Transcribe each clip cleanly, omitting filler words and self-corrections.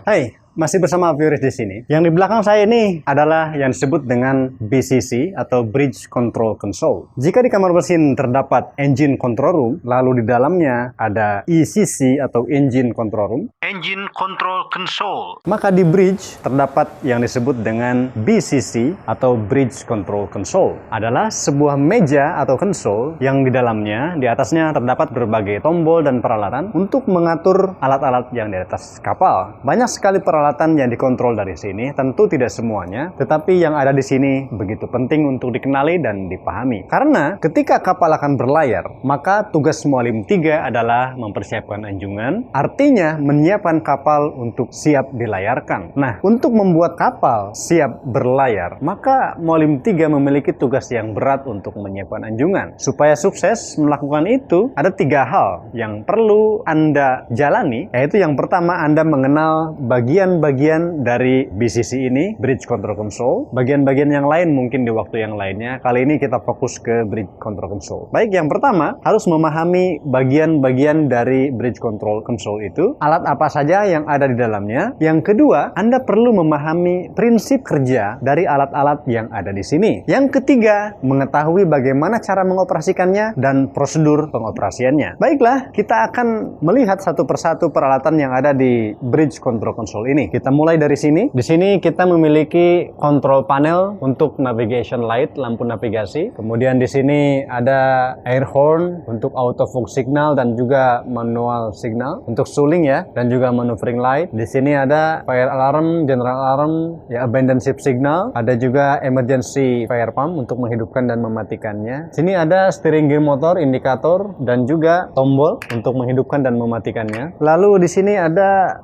Hai, masih bersama Fioris di sini. Yang di belakang saya ini adalah yang disebut dengan BCC atau Bridge Control Console. Jika di kamar mesin terdapat Engine Control Room, lalu di dalamnya ada ECC atau Engine Control Room, Engine Control Console, maka di bridge terdapat yang disebut dengan BCC atau Bridge Control Console. Adalah sebuah meja atau console yang di dalamnya, di atasnya terdapat berbagai tombol dan peralatan untuk mengatur alat-alat yang di atas kapal. Banyak sekali peralatan yang dikontrol dari sini, tentu tidak semuanya, tetapi yang ada di sini begitu penting untuk dikenali dan dipahami. Karena ketika kapal akan berlayar, maka tugas Mualim 3 adalah mempersiapkan anjungan, artinya menyiapkan kapal untuk siap dilayarkan. Nah, untuk membuat kapal siap berlayar, maka Mualim 3 memiliki tugas yang berat untuk menyiapkan anjungan. Supaya sukses melakukan itu, ada 3 hal yang perlu Anda jalani, yaitu yang pertama, Anda mengenal bagian dari BCC ini, Bridge Control Console. Bagian-bagian yang lain mungkin di waktu yang lainnya. Kali ini kita fokus ke Bridge Control Console. Baik, yang pertama, harus memahami bagian-bagian dari Bridge Control Console itu. Alat apa saja yang ada di dalamnya. Yang kedua, Anda perlu memahami prinsip kerja dari alat-alat yang ada di sini. Yang ketiga, mengetahui bagaimana cara mengoperasikannya dan prosedur pengoperasiannya. Baiklah, kita akan melihat satu persatu peralatan yang ada di Bridge Control Console ini. Kita mulai dari sini. Di sini kita memiliki control panel untuk navigation light, lampu navigasi. Kemudian di sini ada air horn untuk auto focus signal dan juga manual signal untuk suling ya, dan juga maneuvering light. Di sini ada fire alarm, general alarm, ya abandon ship signal. Ada juga emergency fire pump untuk menghidupkan dan mematikannya. Sini ada steering gear motor, indikator, dan juga tombol untuk menghidupkan dan mematikannya. Lalu di sini ada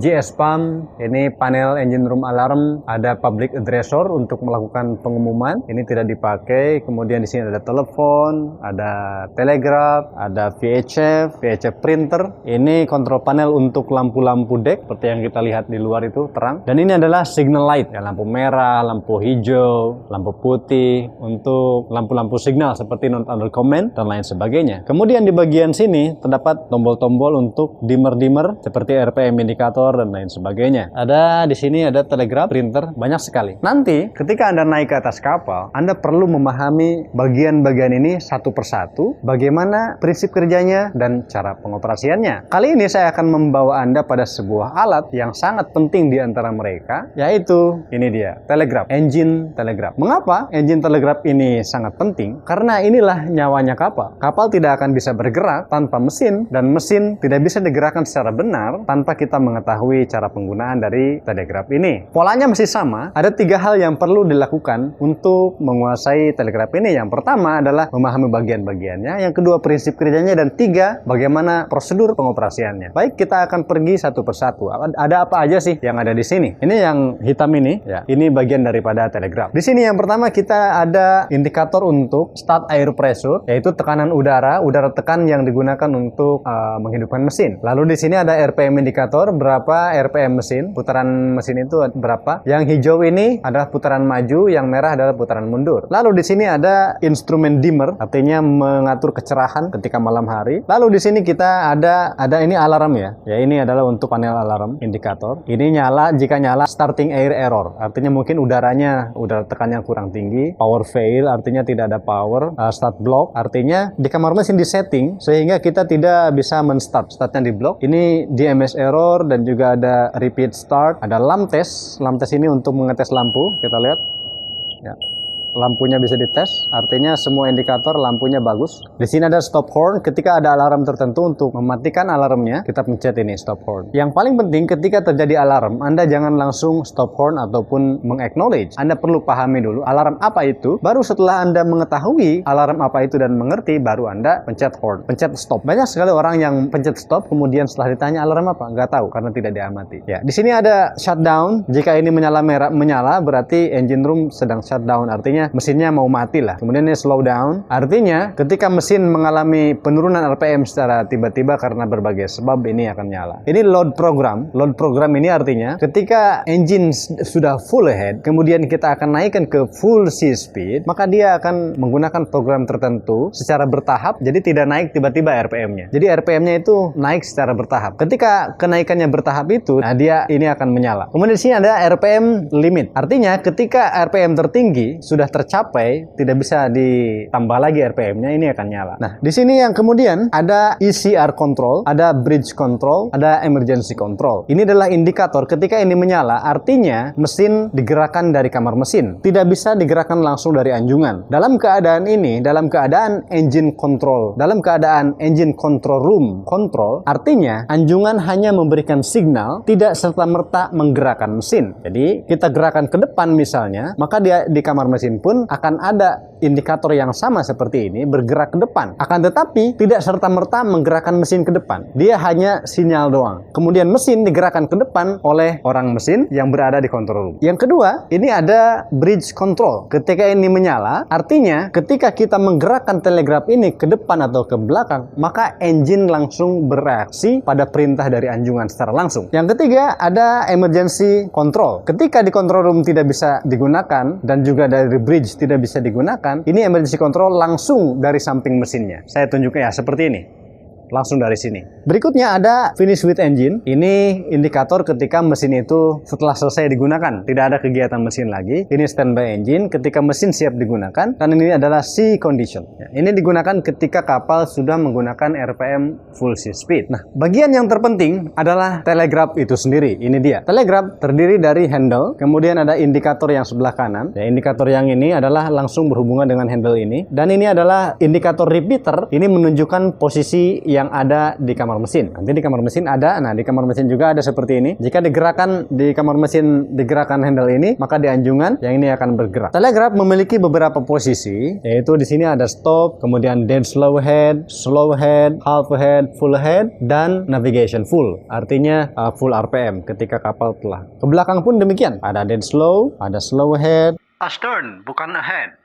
GS pump. Ini panel engine room alarm, ada public addressor untuk melakukan pengumuman. Ini tidak dipakai. Kemudian di sini ada telepon, ada telegraph, ada VHF printer. Ini control panel untuk lampu-lampu deck seperti yang kita lihat di luar itu terang. Dan ini adalah signal light, ya, lampu merah, lampu hijau, lampu putih untuk lampu-lampu signal seperti not under command dan lain sebagainya. Kemudian di bagian sini terdapat tombol-tombol untuk dimmer seperti RPM indikator dan lain sebagainya. Ada di sini ada telegraph, printer, banyak sekali. Nanti ketika Anda naik ke atas kapal, Anda perlu memahami bagian-bagian ini satu persatu, bagaimana prinsip kerjanya dan cara pengoperasiannya. Kali ini saya akan membawa Anda pada sebuah alat yang sangat penting di antara mereka, yaitu ini dia, telegraph, engine telegraph. Mengapa engine telegraph ini sangat penting? Karena inilah nyawanya kapal. Kapal tidak akan bisa bergerak tanpa mesin, dan mesin tidak bisa digerakkan secara benar tanpa kita mengetahui cara penggunaan dari telegraph ini. Polanya masih sama. Ada 3 hal yang perlu dilakukan untuk menguasai telegraph ini. Yang pertama adalah memahami bagian-bagiannya. Yang kedua, prinsip kerjanya. Dan 3, bagaimana prosedur pengoperasiannya. Baik, kita akan pergi satu persatu. Ada apa aja sih yang ada di sini? Ini yang hitam ini, ya. Ini bagian daripada telegraph. Di sini yang pertama kita ada indikator untuk start air pressure, yaitu tekanan udara tekan yang digunakan untuk menghidupkan mesin. Lalu di sini ada RPM indikator, berapa RPM mesin, putaran mesin itu berapa. Yang hijau ini adalah putaran maju, yang merah adalah putaran mundur. Lalu di sini ada instrumen dimmer, artinya mengatur kecerahan ketika malam hari. Lalu di sini kita ada ini alarm ya. Ya, ini adalah untuk panel alarm indikator. Ini nyala, jika nyala starting air error, artinya mungkin udara tekannya kurang tinggi. Power fail, artinya tidak ada power. Start block, artinya di kamar mesin di setting sehingga kita tidak bisa startnya di block. Ini DMS error, dan juga ada repeat start. Ada lamp test ini untuk mengetes lampu, kita lihat ya. Lampunya bisa dites, artinya semua indikator lampunya bagus. Di sini ada stop horn, ketika ada alarm tertentu untuk mematikan alarmnya, kita pencet ini stop horn. Yang paling penting ketika terjadi alarm, Anda jangan langsung stop horn ataupun meng-acknowledge. Anda perlu pahami dulu alarm apa itu, baru setelah Anda mengetahui alarm apa itu dan mengerti, baru Anda pencet horn, pencet stop. Banyak sekali orang yang pencet stop, kemudian setelah ditanya alarm apa, nggak tahu karena tidak diamati. Ya, di sini ada shutdown. Jika ini menyala berarti engine room sedang shutdown, artinya artinya mesinnya mau mati lah. Kemudian ini slow down, artinya ketika mesin mengalami penurunan RPM secara tiba-tiba karena berbagai sebab, ini akan nyala. Ini load program. Load program ini artinya ketika engine sudah full ahead, kemudian kita akan naikkan ke full C speed, maka dia akan menggunakan program tertentu secara bertahap, jadi tidak naik tiba-tiba RPM-nya. Jadi RPM-nya itu naik secara bertahap. Ketika kenaikannya bertahap itu, nah dia ini akan menyala. Kemudian di sini ada RPM limit. Artinya ketika RPM tertinggi sudah tercapai, tidak bisa ditambah lagi RPM-nya, ini akan nyala. Nah, di sini yang kemudian ada ECR control, ada bridge control, ada emergency control. Ini adalah indikator ketika ini menyala, artinya mesin digerakkan dari kamar mesin, tidak bisa digerakkan langsung dari anjungan. Dalam keadaan ini, dalam keadaan engine control, dalam keadaan engine control room control, artinya anjungan hanya memberikan signal, tidak serta-merta menggerakkan mesin. Jadi kita gerakan ke depan misalnya, maka dia di kamar mesin pun akan ada indikator yang sama seperti ini, bergerak ke depan. Akan tetapi tidak serta-merta menggerakkan mesin ke depan. Dia hanya sinyal doang. Kemudian mesin digerakkan ke depan oleh orang mesin yang berada di control room. Yang kedua, ini ada bridge control. Ketika ini menyala, artinya ketika kita menggerakkan telegraf ini ke depan atau ke belakang, maka engine langsung bereaksi pada perintah dari anjungan secara langsung. Yang ketiga, ada emergency control. Ketika di control room tidak bisa digunakan dan juga dari bridge tidak bisa digunakan, ini emergency control langsung dari samping mesinnya. Saya tunjukkan ya seperti ini. Langsung dari sini. Berikutnya ada finish with engine. Ini indikator ketika mesin itu setelah selesai digunakan, tidak ada kegiatan mesin lagi. Ini standby engine ketika mesin siap digunakan, dan ini adalah C condition. Ini digunakan ketika kapal sudah menggunakan RPM full C speed. Nah, bagian yang terpenting adalah telegraf itu sendiri. Ini dia. Telegraf terdiri dari handle, kemudian ada indikator yang sebelah kanan. Ya, indikator yang ini adalah langsung berhubungan dengan handle ini, dan ini adalah indikator repeater. Ini menunjukkan posisi yang ada di kamar mesin. Nanti di kamar mesin ada, nah di kamar mesin juga ada seperti ini. Jika digerakkan di kamar mesin, digerakkan handle ini, maka di anjungan yang ini akan bergerak. Telegraf memiliki beberapa posisi, yaitu di sini ada stop, kemudian dead slow head, half head, full head, dan navigation full. Artinya full RPM ketika kapal telah. Ke belakang pun demikian. Ada dead slow, ada slow head, Astern, bukan ahead.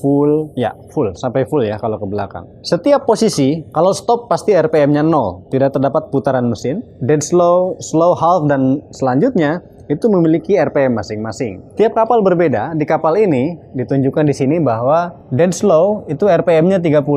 full, ya full, sampai full ya kalau ke belakang. Setiap posisi, kalau stop pasti RPM-nya 0, tidak terdapat putaran mesin. Dead slow, slow half, dan selanjutnya itu memiliki RPM masing-masing. Tiap kapal berbeda. Di kapal ini ditunjukkan di sini bahwa dead slow itu RPM-nya 30,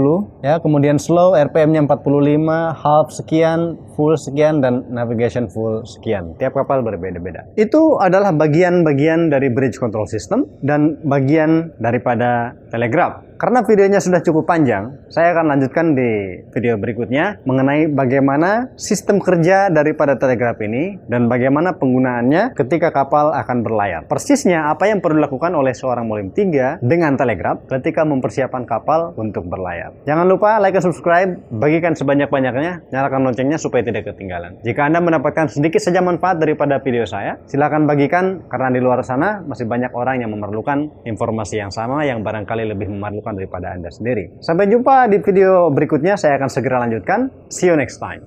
ya, kemudian slow RPM-nya 45, half sekian, full sekian, dan navigation full sekian. Tiap kapal berbeda-beda. Itu adalah bagian-bagian dari bridge control system dan bagian daripada telegraf. Karena videonya sudah cukup panjang, saya akan lanjutkan di video berikutnya mengenai bagaimana sistem kerja daripada telegraf ini dan bagaimana penggunaannya ketika kapal akan berlayar. Persisnya apa yang perlu dilakukan oleh seorang Molim 3 dengan telegraf ketika mempersiapkan kapal untuk berlayar. Jangan lupa like dan subscribe, bagikan sebanyak-banyaknya, nyalakan loncengnya supaya tidak ketinggalan. Jika Anda mendapatkan sedikit saja manfaat daripada video saya, silakan bagikan, karena di luar sana masih banyak orang yang memerlukan informasi yang sama yang barangkali lebih memerlukan daripada Anda sendiri. Sampai jumpa di video berikutnya, saya akan segera lanjutkan. See you next time.